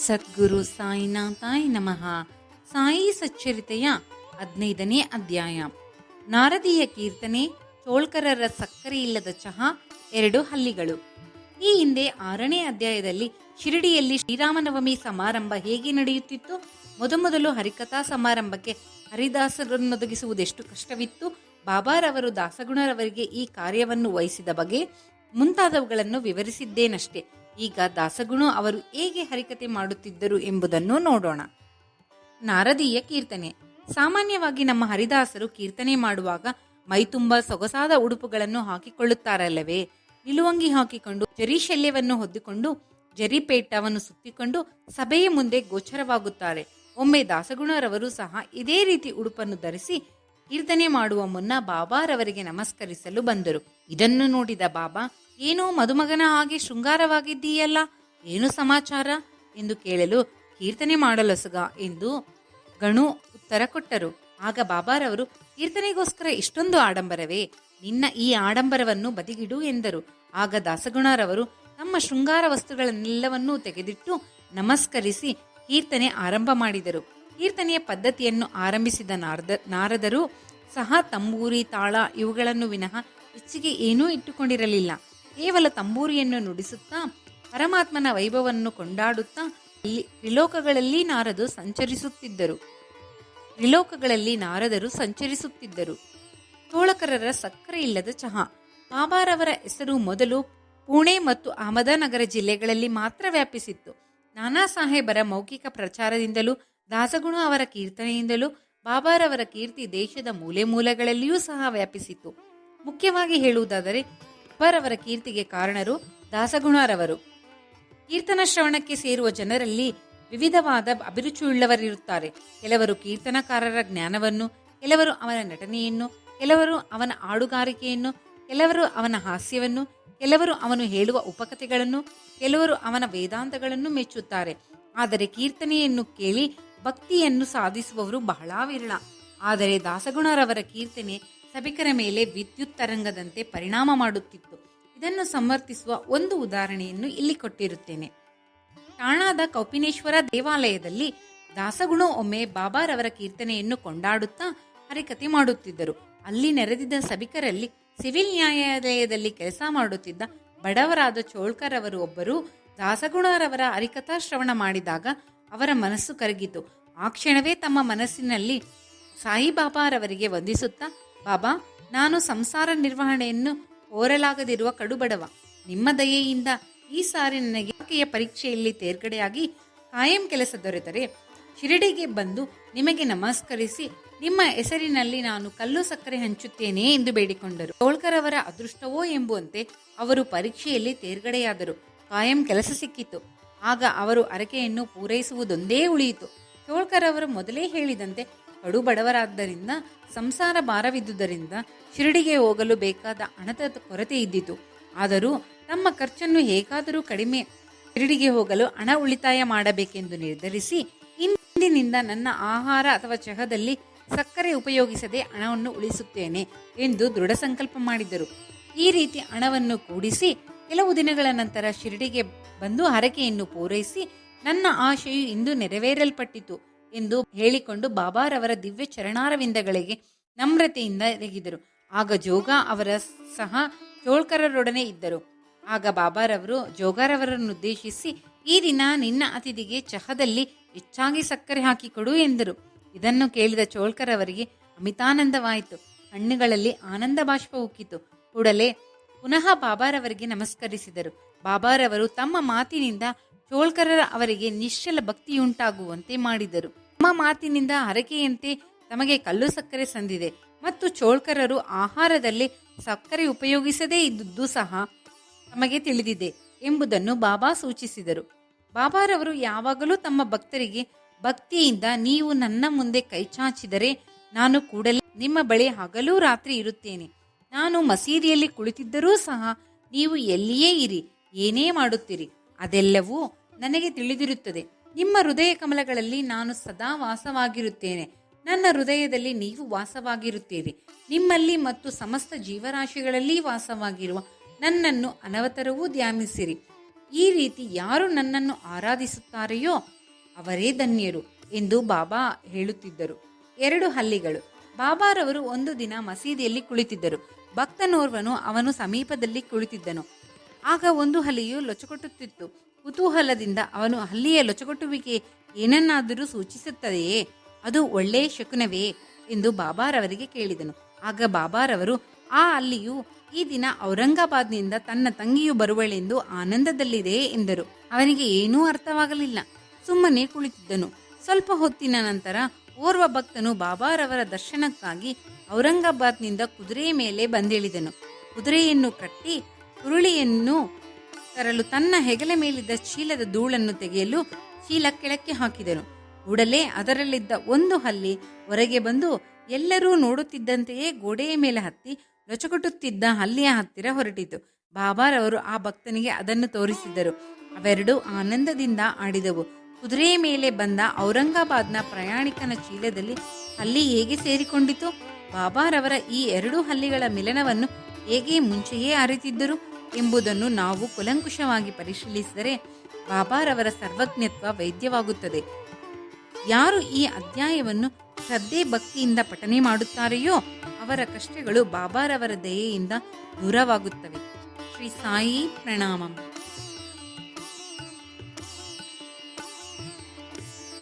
ಸದ್ಗುರು ಸಾಯಿನಾಥಾಯ ನಮಃ. ಸಾಯಿ ಸಚ್ಚರಿತೆಯ 15ನೇ ಅಧ್ಯಾಯ. ನಾರದೀಯ ಕೀರ್ತನೆ, ಚೋಳ್ಕರರ ಸಕ್ಕರೆ ಇಲ್ಲದ ಚಹಾ, 2 ಹಲ್ಲಿಗಳು. ಈ ಹಿಂದೆ 6ನೇ ಅಧ್ಯಾಯದಲ್ಲಿ ಶಿರಡಿಯಲ್ಲಿ ಶ್ರೀರಾಮನವಮಿ ಸಮಾರಂಭ ಹೇಗೆ ನಡೆಯುತ್ತಿತ್ತು, ಮೊದಮೊದಲು ಹರಿಕಥಾ ಸಮಾರಂಭಕ್ಕೆ ಹರಿದಾಸರನ್ನೊದಗಿಸುವುದೆಷ್ಟು ಕಷ್ಟವಿತ್ತು, ಬಾಬಾರವರು ದಾಸಗುಣರವರಿಗೆ ಈ ಕಾರ್ಯವನ್ನು ವಹಿಸಿದ ಬಗೆ ಮುಂತಾದವುಗಳನ್ನು ವಿವರಿಸಿದ್ದೇನಷ್ಟೇ. ಈಗ ದಾಸಗುಣ ಅವರು ಹೇಗೆ ಹರಿಕತೆ ಮಾಡುತ್ತಿದ್ದರು ಎಂಬುದನ್ನು ನೋಡೋಣ. ನಾರದೀಯ ಕೀರ್ತನೆ. ಸಾಮಾನ್ಯವಾಗಿ ನಮ್ಮ ಹರಿದಾಸರು ಕೀರ್ತನೆ ಮಾಡುವಾಗ ಮೈತುಂಬ ಸೊಗಸಾದ ಉಡುಪುಗಳನ್ನು ಹಾಕಿಕೊಳ್ಳುತ್ತಾರಲ್ಲವೇ. ನಿಲುವಂಗಿ ಹಾಕಿಕೊಂಡು ಜರಿ ಶಲ್ಯವನ್ನು ಹೊದ್ದುಕೊಂಡು ಜರಿಪೇಟವನ್ನು ಸುತ್ತಿಕೊಂಡು ಸಭೆಯ ಮುಂದೆ ಗೋಚರವಾಗುತ್ತಾರೆ. ಒಮ್ಮೆ ದಾಸಗುಣರವರು ಸಹ ಇದೇ ರೀತಿ ಉಡುಪನ್ನು ಧರಿಸಿ ಕೀರ್ತನೆ ಮಾಡುವ ಮುನ್ನ ಬಾಬಾರವರಿಗೆ ನಮಸ್ಕರಿಸಲು ಬಂದರು. ಇದನ್ನು ನೋಡಿದ ಬಾಬಾ, ಏನೋ ಮದುಮಗನ ಹಾಗೆ ಶೃಂಗಾರವಾಗಿದ್ದೀಯಲ್ಲ, ಏನು ಸಮಾಚಾರ ಎಂದು ಕೇಳಲು, ಕೀರ್ತನೆ ಮಾಡಲೊಸಗ ಎಂದು ಗಣು ಉತ್ತರ ಕೊಟ್ಟರು. ಆಗ ಬಾಬಾರವರು, ಕೀರ್ತನೆಗೋಸ್ಕರ ಇಷ್ಟೊಂದು ಆಡಂಬರವೇ, ನಿನ್ನ ಈ ಆಡಂಬರವನ್ನು ಬದಿಗಿಡು ಎಂದರು. ಆಗ ದಾಸಗುಣರವರು ತಮ್ಮ ಶೃಂಗಾರ ವಸ್ತುಗಳನ್ನೆಲ್ಲವನ್ನೂ ತೆಗೆದಿಟ್ಟು ನಮಸ್ಕರಿಸಿ ಕೀರ್ತನೆ ಆರಂಭ ಮಾಡಿದರು. ಕೀರ್ತನೆಯ ಪದ್ಧತಿಯನ್ನು ಆರಂಭಿಸಿದ ನಾರದರು ಸಹ ತಂಬೂರಿ, ತಾಳ ಇವುಗಳನ್ನು ವಿನಃ ಹೆಚ್ಚಿಗೆ ಏನೂ ಇಟ್ಟುಕೊಂಡಿರಲಿಲ್ಲ. ಕೇವಲ ತಂಬೂರಿಯನ್ನು ನುಡಿಸುತ್ತಾ ಪರಮಾತ್ಮನ ವೈಭವವನ್ನು ಕೊಂಡಾಡುತ್ತಾ ತ್ರಿಲೋಕಗಳಲ್ಲಿ ನಾರದರು ಸಂಚರಿಸುತ್ತಿದ್ದರು. ಚೋಳಕರರ ಸಕ್ಕರೆ ಇಲ್ಲದ ಚಹಾ. ಬಾಬಾರವರ ಹೆಸರು ಮೊದಲು ಪುಣೆ ಮತ್ತು ಅಹಮದನಗರ ಜಿಲ್ಲೆಗಳಲ್ಲಿ ಮಾತ್ರ ವ್ಯಾಪಿಸಿತ್ತು. ನಾನಾ ಸಾಹೇಬರ ಮೌಖಿಕ ಪ್ರಚಾರದಿಂದಲೂ ದಾಸಗುಣ ಅವರ ಕೀರ್ತನೆಯಿಂದಲೂ ಬಾಬಾರವರ ಕೀರ್ತಿ ದೇಶದ ಮೂಲೆ ಮೂಲೆಗಳಲ್ಲಿಯೂ ಸಹ ವ್ಯಾಪಿಸಿತು. ಮುಖ್ಯವಾಗಿ ಹೇಳುವುದಾದರೆ ಬಾಬಾರವರ ಕೀರ್ತಿಗೆ ಕಾರಣರು ದಾಸಗುಣರವರು. ಕೀರ್ತನ ಶ್ರವಣಕ್ಕೆ ಸೇರುವ ಜನರಲ್ಲಿ ವಿವಿಧವಾದ ಅಭಿರುಚಿಯುಳ್ಳವರಿರುತ್ತಾರೆ. ಕೆಲವರು ಕೀರ್ತನಕಾರರ ಜ್ಞಾನವನ್ನು, ಕೆಲವರು ಅವನ ನಟನೆಯನ್ನು, ಕೆಲವರು ಅವನ ಹಾಡುಗಾರಿಕೆಯನ್ನು, ಕೆಲವರು ಅವನ ಹಾಸ್ಯವನ್ನು, ಕೆಲವರು ಅವನು ಹೇಳುವ ಉಪಕಥೆಗಳನ್ನು, ಕೆಲವರು ಅವನ ವೇದಾಂತಗಳನ್ನು ಮೆಚ್ಚುತ್ತಾರೆ. ಆದರೆ ಕೀರ್ತನೆಯನ್ನು ಕೇಳಿ ಭಕ್ತಿಯನ್ನು ಸಾಧಿಸುವವರು ಬಹಳ ವಿರಳ. ಆದರೆ ದಾಸಗುಣರವರ ಕೀರ್ತನೆ ಸಭಿಕರ ಮೇಲೆ ವಿದ್ಯುತ್ ತರಂಗದಂತೆ ಪರಿಣಾಮ ಮಾಡುತ್ತಿತ್ತು. ಇದನ್ನು ಸಮರ್ಥಿಸುವ ಒಂದು ಉದಾಹರಣೆಯನ್ನು ಇಲ್ಲಿ ಕೊಟ್ಟಿರುತ್ತೇನೆ. ಠಾಣಾದ ಕೌಪಿನೇಶ್ವರ ದೇವಾಲಯದಲ್ಲಿ ದಾಸಗುಣ ಒಮ್ಮೆ ಬಾಬಾರವರ ಕೀರ್ತನೆಯನ್ನು ಕೊಂಡಾಡುತ್ತಾ ಹರಿಕತೆ ಮಾಡುತ್ತಿದ್ದರು. ಅಲ್ಲಿ ನೆರೆದಿದ್ದ ಸಭಿಕರಲ್ಲಿ ಸಿವಿಲ್ ನ್ಯಾಯಾಲಯದಲ್ಲಿ ಕೆಲಸ ಮಾಡುತ್ತಿದ್ದ ಬಡವರಾದ ಚೋಳ್ಕರವರು ಒಬ್ಬರು ದಾಸಗುಣರವರ ಹರಿಕಥಾ ಶ್ರವಣ ಮಾಡಿದಾಗ ಅವರ ಮನಸ್ಸು ಕರಗಿತು. ಆ ಕ್ಷಣವೇ ತಮ್ಮ ಮನಸ್ಸಿನಲ್ಲಿ ಸಾಯಿಬಾಬಾರವರಿಗೆ ವಂದಿಸುತ್ತಾ, ಬಾಬಾ, ನಾನು ಸಂಸಾರ ನಿರ್ವಹಣೆಯನ್ನು ಹೋರಲಾಗದಿರುವ ಕಡುಬಡವ. ನಿಮ್ಮ ದಯೆಯಿಂದ ಈ ಸಾರಿ ನನಗೆ ಆಕೆಯ ಪರೀಕ್ಷೆಯಲ್ಲಿ ತೇರ್ಗಡೆಯಾಗಿ ಕಾಯಂ ಕೆಲಸ ದೊರೆತರೆ ಶಿರಡಿಗೆ ಬಂದು ನಿಮಗೆ ನಮಸ್ಕರಿಸಿ ನಿಮ್ಮ ಹೆಸರಿನಲ್ಲಿ ನಾನು ಕಲ್ಲು ಸಕ್ಕರೆ ಹಂಚುತ್ತೇನೆ ಎಂದು ಬೇಡಿಕೊಂಡರು. ಚೋಳ್ಕರವರ ಅದೃಷ್ಟವೋ ಎಂಬುವಂತೆ ಅವರು ಪರೀಕ್ಷೆಯಲ್ಲಿ ತೇರ್ಗಡೆಯಾದರು. ಕಾಯಂ ಕೆಲಸ ಸಿಕ್ಕಿತು. ಆಗ ಅವರು ಹರಕೆಯನ್ನು ಪೂರೈಸುವುದೊಂದೇ ಉಳಿಯಿತು. ಚೋಳ್ಕರವರು ಮೊದಲೇ ಹೇಳಿದಂತೆ ಕಡು ಬಡವರಾದ್ದರಿಂದ, ಸಂಸಾರ ಭಾರವಿದ್ದುದರಿಂದ ಶಿರಡಿಗೆ ಹೋಗಲು ಬೇಕಾದ ಹಣದ ಕೊರತೆ ಇದ್ದಿತು. ಆದರೂ ತಮ್ಮ ಖರ್ಚನ್ನು ಹೇಗಾದರೂ ಕಡಿಮೆ ಶಿರಡಿಗೆ ಹೋಗಲು ಹಣ ಉಳಿತಾಯ ಮಾಡಬೇಕೆಂದು ನಿರ್ಧರಿಸಿ, ಇಂದಿನಿಂದ ನನ್ನ ಆಹಾರ ಅಥವಾ ಚಹದಲ್ಲಿ ಸಕ್ಕರೆ ಉಪಯೋಗಿಸದೆ ಹಣವನ್ನು ಉಳಿಸುತ್ತೇನೆ ಎಂದು ದೃಢ ಸಂಕಲ್ಪ ಮಾಡಿದರು. ಈ ರೀತಿ ಹಣವನ್ನು ಕೂಡಿಸಿ ಕೆಲವು ದಿನಗಳ ನಂತರ ಶಿರಡಿಗೆ ಬಂದು ಹರಕೆಯನ್ನು ಪೂರೈಸಿ, ನನ್ನ ಆಶೆಯು ಇಂದು ನೆರವೇರಲ್ಪಟ್ಟಿತು ಎಂದು ಹೇಳಿಕೊಂಡು ಬಾಬಾರವರ ದಿವ್ಯ ಚರಣಾರವಿಂದಗಳಿಗೆ ನಮ್ರತೆಯಿಂದ ನೆಗೆದರು. ಆಗ ಜೋಗ ಅವರ ಸಹ ಚೋಳ್ಕರರೊಡನೆ ಇದ್ದರು. ಆಗ ಬಾಬಾರವರು ಜೋಗಾರವರನ್ನುದ್ದೇಶಿಸಿ, ಈ ದಿನ ನಿನ್ನ ಅತಿಥಿಗೆ ಚಹದಲ್ಲಿ ಹೆಚ್ಚಾಗಿ ಸಕ್ಕರೆ ಹಾಕಿಕೊಡು ಎಂದರು. ಇದನ್ನು ಕೇಳಿದ ಚೋಳ್ಕರವರಿಗೆ ಅಮಿತಾನಂದವಾಯಿತು. ಕಣ್ಣುಗಳಲ್ಲಿ ಆನಂದ ಬಾಷ್ಪ ಉಕ್ಕಿತು. ಕೂಡಲೇ ಪುನಃ ಬಾಬಾರವರಿಗೆ ನಮಸ್ಕರಿಸಿದರು. ಬಾಬಾರವರು ತಮ್ಮ ಮಾತಿನಿಂದ ಚೋಳ್ಕರರ ಅವರಿಗೆ ನಿಶ್ಚಲ ಭಕ್ತಿಯುಂಟಾಗುವಂತೆ ಮಾಡಿದರು. ತಮ್ಮ ಮಾತಿನಿಂದ ಹರಕೆಯಂತೆ ತಮಗೆ ಕಲ್ಲು ಸಕ್ಕರೆ ಸಂದಿದೆ ಮತ್ತು ಚೋಳ್ಕರರು ಆಹಾರದಲ್ಲಿ ಸಕ್ಕರೆ ಉಪಯೋಗಿಸದೇ ಇದ್ದುದು ಸಹ ತಮಗೆ ತಿಳಿದಿದೆ ಎಂಬುದನ್ನು ಬಾಬಾ ಸೂಚಿಸಿದರು. ಬಾಬಾರವರು ಯಾವಾಗಲೂ ತಮ್ಮ ಭಕ್ತರಿಗೆ ಭಕ್ತಿಯಿಂದ, ನೀವು ನನ್ನ ಮುಂದೆ ಕೈಚಾಚಿದರೆ ನಾನು ಕೂಡಲೇ ನಿಮ್ಮ ಬಳಿ ಹಗಲು ರಾತ್ರಿ ಇರುತ್ತೇನೆ. ನಾನು ಮಸೀದಿಯಲ್ಲಿ ಕುಳಿತಿದ್ದರೂ ಸಹ ನೀವು ಎಲ್ಲಿಯೇ ಇರಿ, ಏನೇ ಮಾಡುತ್ತೀರಿ, ಅದೆಲ್ಲವೂ ನನಗೆ ತಿಳಿದಿರುತ್ತದೆ. ನಿಮ್ಮ ಹೃದಯ ಕಮಲಗಳಲ್ಲಿ ನಾನು ಸದಾ ವಾಸವಾಗಿರುತ್ತೇನೆ. ನನ್ನ ಹೃದಯದಲ್ಲಿ ನೀವು ವಾಸವಾಗಿರುತ್ತೀರಿ. ನಿಮ್ಮಲ್ಲಿ ಮತ್ತು ಸಮಸ್ತ ಜೀವರಾಶಿಗಳಲ್ಲಿ ವಾಸವಾಗಿರುವ ನನ್ನನ್ನು ಅನವತರವೂ ಧ್ಯಾನಿಸಿರಿ. ಈ ರೀತಿ ಯಾರು ನನ್ನನ್ನು ಆರಾಧಿಸುತ್ತಾರೆಯೋ ಅವರೇ ಧನ್ಯರು ಎಂದು ಬಾಬಾ ಹೇಳುತ್ತಿದ್ದರು. 2 ಹಲ್ಲಿಗಳು. ಬಾಬಾರವರು ಒಂದು ದಿನ ಮಸೀದಿಯಲ್ಲಿ ಕುಳಿತಿದ್ದರು. ಭಕ್ತನೋರ್ವನು ಅವನು ಸಮೀಪದಲ್ಲಿ ಕುಳಿತಿದ್ದನು. ಆಗ ಒಂದು ಹಲ್ಲಿಯು ಲೊಚಗೊಟ್ಟುತ್ತಿತ್ತು. ಕುತೂಹಲದಿಂದ ಅವನು ಹಲ್ಲಿಯ ಲೊಚಗೊಟ್ಟುವಿಕೆ ಏನನ್ನಾದರೂ ಸೂಚಿಸುತ್ತದೆಯೇ, ಅದು ಒಳ್ಳೆಯ ಶಕುನವೇ ಎಂದು ಬಾಬಾರವರಿಗೆ ಕೇಳಿದನು. ಆಗ ಬಾಬಾರವರು, ಆ ಹಲ್ಲಿಯು ಈ ದಿನ ಔರಂಗಾಬಾದ್ನಿಂದ ತನ್ನ ತಂಗಿಯು ಬರುವಳೆಂದು ಆನಂದದಲ್ಲಿದೆ ಎಂದರು. ಅವನಿಗೆ ಏನೂ ಅರ್ಥವಾಗಲಿಲ್ಲ. ಸುಮ್ಮನೆ ಕುಳಿತಿದ್ದನು. ಸ್ವಲ್ಪ ಹೊತ್ತಿನ ನಂತರ ಓರ್ವ ಭಕ್ತನು ಬಾಬಾರವರ ದರ್ಶನಕ್ಕಾಗಿ ಔರಂಗಾಬಾದ್ನಿಂದ ಕುದುರೆಯ ಮೇಲೆ ಬಂದಿಳಿದನು. ಕುದುರೆಯನ್ನು ಕಟ್ಟಿ ಉರುಳಿಯನ್ನು ತರಲು ತನ್ನ ಹೆಗಲ ಮೇಲಿದ್ದ ಚೀಲದ ಧೂಳನ್ನು ತೆಗೆಯಲು ಚೀಲ ಕೆಳಕ್ಕೆ ಹಾಕಿದನು. ಕೂಡಲೇ ಅದರಲ್ಲಿದ್ದ ಒಂದು ಹಲ್ಲಿ ಹೊರಗೆ ಬಂದು ಎಲ್ಲರೂ ನೋಡುತ್ತಿದ್ದಂತೆಯೇ ಗೋಡೆಯ ಮೇಲೆ ಹತ್ತಿ ಲೊಚಗುಟ್ಟುತ್ತಿದ್ದ ಹಲ್ಲಿಯ ಹತ್ತಿರ ಹೊರಟಿತು. ಬಾಬಾರವರು ಆ ಭಕ್ತನಿಗೆ ಅದನ್ನು ತೋರಿಸಿದರು. ಅವೆರಡು ಆನಂದದಿಂದ ಆಡಿದವು. ಕುದುರೆಯ ಮೇಲೆ ಬಂದ ಔರಂಗಾಬಾದ್ನ ಪ್ರಯಾಣಿಕನ ಚೀಲದಲ್ಲಿ ಹಲ್ಲಿ ಹೇಗೆ ಸೇರಿಕೊಂಡಿತು? ಬಾಬಾರವರ ಈ 2 ಹಲ್ಲಿಗಳ ಮಿಲನವನ್ನು ಹೇಗೆ ಮುಂಚೆಯೇ ಅರಿತಿದ್ದರು ಎಂಬುದನ್ನು ನಾವು ಕೂಲಂಕುಷವಾಗಿ ಪರಿಶೀಲಿಸಿದರೆ ಬಾಬಾರವರ ಸರ್ವಜ್ಞತ್ವ ವೇದ್ಯವಾಗುತ್ತದೆ. ಯಾರು ಈ ಅಧ್ಯಾಯವನ್ನು ಶ್ರದ್ಧೆ ಭಕ್ತಿಯಿಂದ ಪಠನೆ ಮಾಡುತ್ತಾರೆಯೋ ಅವರ ಕಷ್ಟಗಳು ಬಾಬಾರವರ ದಯೆಯಿಂದ ದೂರವಾಗುತ್ತವೆ. ಶ್ರೀ ಸಾಯಿ ಪ್ರಣಾಮಂ.